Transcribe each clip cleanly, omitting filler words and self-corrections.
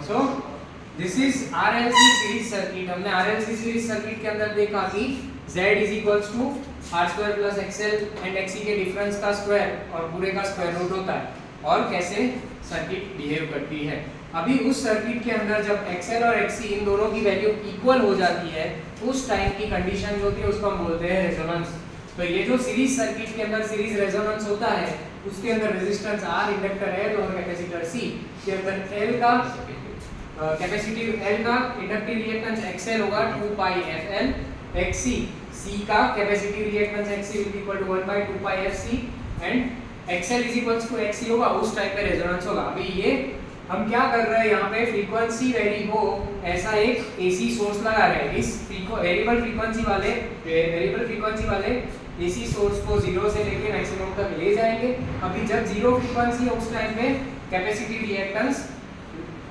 So this is RLC series circuit. हमने RLC series circuit के अंदर देखा कि Z is equals to R² plus XL and XC के डिफरेंस का स्क्वायर और पूरे का स्क्वायर रूट होता है, और कैसे सर्किट बिहेव करती है। अभी उस सर्किट के अंदर जब XL और XC इन दोनों की वैल्यू इक्वल हो जाती है, उस टाइम की कंडीशन जो होती है उसको हम बोलते हैं रेजोनेंस। तो ये जो सीरीज सर्किट के अंदर सीरीज रेजोनेंस होता है, उसके अंदर रेजिस्टेंस R, इंडक्टर L और कैपेसिटर C के अंदर L का कैपेसिटिव L का इंडक्टिव रिएक्टेंस XL होगा 2 पाई FL XC, C का capacitive reactance XC will be equal to 1 by 2 pi FC and XL is equals to XC होगा। उस type पे रेजोनेंस होगा। अभी ये हम क्या कर रहे हैं, यहाँ पे फ्रीक्वेंसी वेरी हो ऐसा एक AC सोर्स लगा रहे हैं। इस वेरिएबल फ्रीक्वेंसी वाले AC सोर्स को 0 से लेके मैक्सिमम तक ले जाएंगे। अभी जब 0 फ्रीक्वेंसी है उस टाइम पे कैपेसिटिव रिएक्टेंस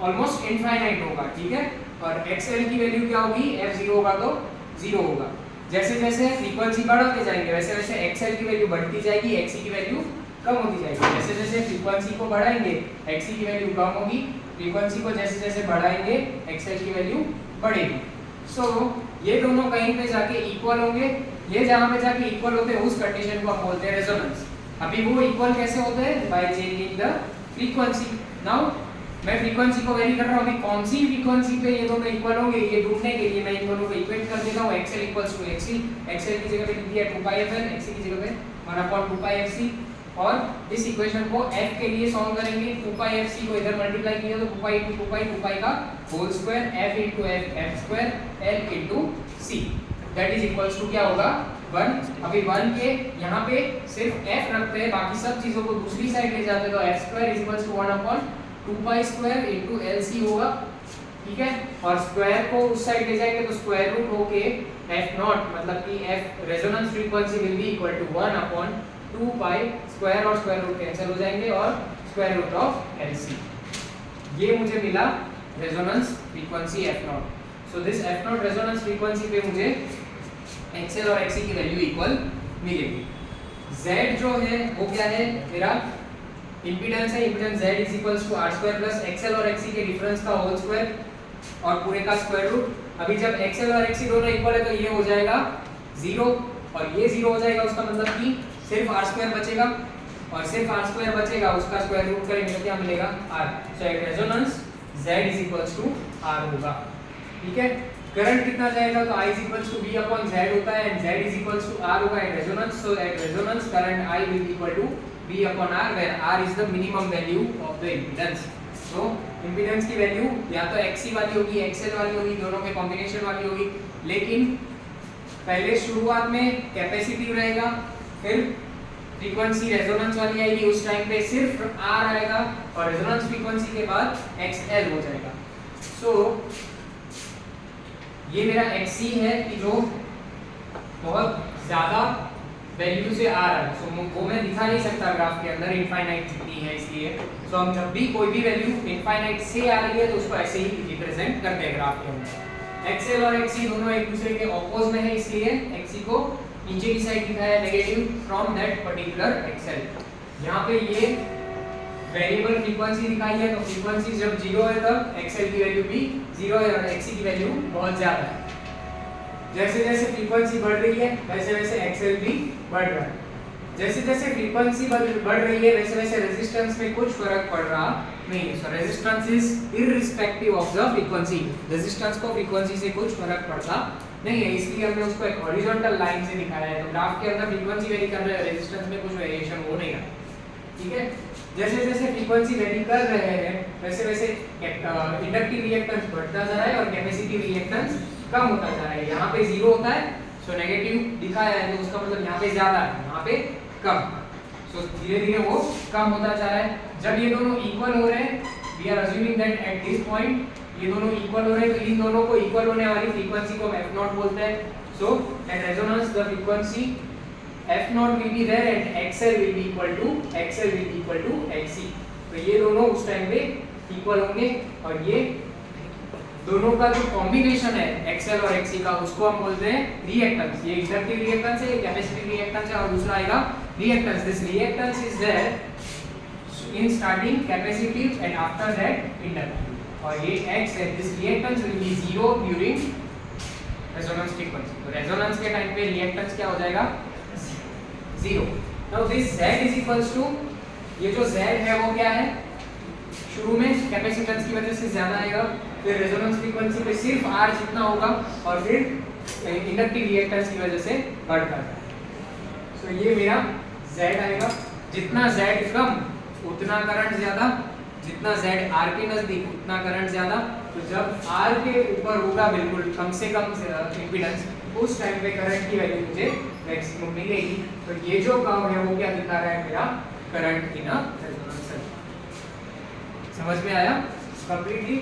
ऑलमोस्ट इनफाइनाइट होगा, ठीक है। और XL की वैल्यू क्या होगी, F0 होगा तो 0 होगा। जैसे जैसे फ्रीक्वेंसी बढ़ाते जाएंगे वैसे वैसे XL की वैल्यू बढ़ती जाएगी, XC की वैल्यू कम होती जाएगी। जैसे जैसे फ्रीक्वेंसी को बढ़ाएंगे XC की वैल्यू कम होगी, फ्रीक्वेंसी को जैसे जैसे बढ़ाएंगे XL की वैल्यू बढ़ेगी। सो ये दोनों कहीं पे जाके इक्वल होंगे। ये जहाँ पे जाके इक्वल होते हैं उस कंडीशन को हम बोलते हैं रेजोनेंस। अभी वो इक्वल कैसे होते हैं, by changing the frequency. Now मैं फ्रीक्वेंसी को वेरी कर रहा हूँ, अभी कौन सी फ्रीक्वेंसी पे ये दोनों इक्वल होंगे ये ढूंढने के लिए मैं इन दोनों को इक्वेट कर देता हूँ। XL equals to XC, XL की जगह पे लिख दिया 2 पाई FL, XC की जगह पे 1/2 पाई FC। और इस इक्वेशन को F के लिए सॉल्व करेंगे। 2 पाई FC को इधर मल्टीप्लाई किया तो 2 पाई into 2 पाई का whole square F into F square L into C that is equals to क्या होगा 1। अभी 1 के यहाँ पे सिर्फ F रखते हैं, बाकी सब चीजों को दूसरी साइड ले जाते हैं तो F square is equals to 1/2 pi square into LC होगा, ठीक है। और स्क्वायर को उस साइड ले जाएंगे तो स्क्वायर रूट होके F0 मतलब कि F resonance frequency will be equal to 1/2 pi square और स्क्वायर रूट कैंसिल हो जाएंगे और स्क्वायर रूट ऑफ LC। ये मुझे मिला resonance frequency F0। So this F0 resonance frequency पे मुझे XL और XC की वैल्यू इक्वल मिलेगी। Z जो है वो क्या है, मेरा इंपीडेंस है। Impedance Z is equals to R² plus XL और XC के डिफरेंस का होल स्क्वायर और पूरे का स्क्वायर रूट। अभी जब XL और XC दोनों इक्वल है तो ये हो जाएगा 0 और ये 0 हो जाएगा। उसका मतलब कि सिर्फ R² बचेगा और सिर्फ R² बचेगा, उसका स्क्वायर रूट करेंगे तो क्या मिलेगा R। So at resonance Z is equals to R होगा, ठीक है। करंट कितना जाएगा तो I is equals to V upon Z होता है and Z is equals to R होगा at resonance. So at resonance current I will be equal to V upon R where R is the minimum value of the impedance। So impedance की value या तो XC वाली होगी, XL वाली होगी, दोनों के कॉम्बिनेशन वाली होगी। लेकिन पहले शुरुआत में कैपेसिटिव रहेगा, फिर फ्रीक्वेंसी रेजोनेंस वाली आएगी, उस टाइम पे सिर्फ R आएगा और रेजोनेंस फ्रीक्वेंसी के बाद XL हो जाएगा। सो ये मेरा XC है कि जो बहुत ज्यादा वैल्यू से आ रहा है। सो वो मैं दिखा नहीं सकता ग्राफ के अंदर, इनफाइनाइट जितनी है इसलिए। सो हम जब भी कोई भी वैल्यू इनफाइनाइट से आ रही है तो उसको ऐसे ही रिप्रेजेंट करते हैं ग्राफ के अंदर। XL और XC दोनों एक दूसरे के ऑपोज में है, इसलिए XC को नीचे की साइड दिखाया है negative from that particular XL। यहाँ पे ये वेरिएबल फ्रीक्वेंसी दिखाई है तो फ्रीक्वेंसी जब 0 है तब XL की वैल्यू भी 0 है और XC की वैल्यू बहुत ज्यादा है। जैसे जैसे फ्रीक्वेंसी बढ़ रही है वैसे वैसे XL भी बढ़ रहा है। जैसे जैसे फ्रीक्वेंसी बढ़ रही है वैसे वैसे रेजिस्टेंस में कुछ फर्क पड़ रहा नहीं है। सो resistance is irrespective of the frequency. Resistance को फ्रीक्वेंसी से कुछ फर्क पड़ता नहीं है, इसलिए हमने उसको एक हॉरिजॉन्टल लाइन से दिखाया है। तो ग्राफ के अंदर फ्रीक्वेंसी वेरी कर रहे हैं, रेजिस्टेंस में कुछ वेरिएशन हो नहीं रहा, ठीक है। जैसे जैसे फ्रीक्वेंसी वेरी कर रहे हैं वैसे वैसे इंडक्टिव रिएक्टेंस बढ़ता जा रहा है और कैपेसिटिव रिएक्टेंस कम होता जा रहा है। यहाँ पे 0 होता है, सो नेगेटिव दिखाया है तो उसका मतलब यहाँ पे ज्यादा है, यहाँ पे कम। सो धीरे धीरे वो कम होता जा रहा है। जब ये दोनों इक्वल हो रहे हैं, we are assuming that at this point ये दोनों इक्वल हो रहे हैं, तो इन दोनों को इक्वल होने वाली फ्रीक्वेंसी को F0 बोलते हैं। So at resonance the frequency F0 will be there and XL will be equal to XC। तो ये दोनों उस टाइम पे इक्वल होंगे और ये दोनों का जो कॉम्बिनेशन है XL और XC का उसको हम बोलते हैं रिएक्टेंस। ये इंडक्टिव रिएक्टेंस है, ये कैपेसिटिव रिएक्टेंस है और दूसरा आएगा reactance. This reactance is there in starting capacitive and after that inductive. और ये x है, this reactance will be 0 during resonance frequency. तो रेजोनेंस के टाइम पे रिएक्टेंस क्या हो जाएगा? 0। Now this z is equals to, ये जो z है वो क्या है? शुरू में कैपेसिटेंस की वजह से ज्यादा आएगा, फिर रेजोनेंस फ्रीक्वेंसी पे सिर्फ r जितना होगा, और फिर इंडक्टिव रिएक्टेंस की वजह से बढ़ता है। सो ये मेरा z आएगा। जितना z कम उतना करंट ज्यादा, जितना z r के नजदीक उतना करंट ज्यादा। तो जब r के ऊपर होगा बिल्कुल कम से कम इंपीडेंस, उस टाइम पे करंट की वैल्यू मुझे मैक्सिमम मिलेगी। तो ये जो कर्व है वो क्या दिखा रहा है? मेरा current in a resonance circuit. समझ में आया कंप्लीटली?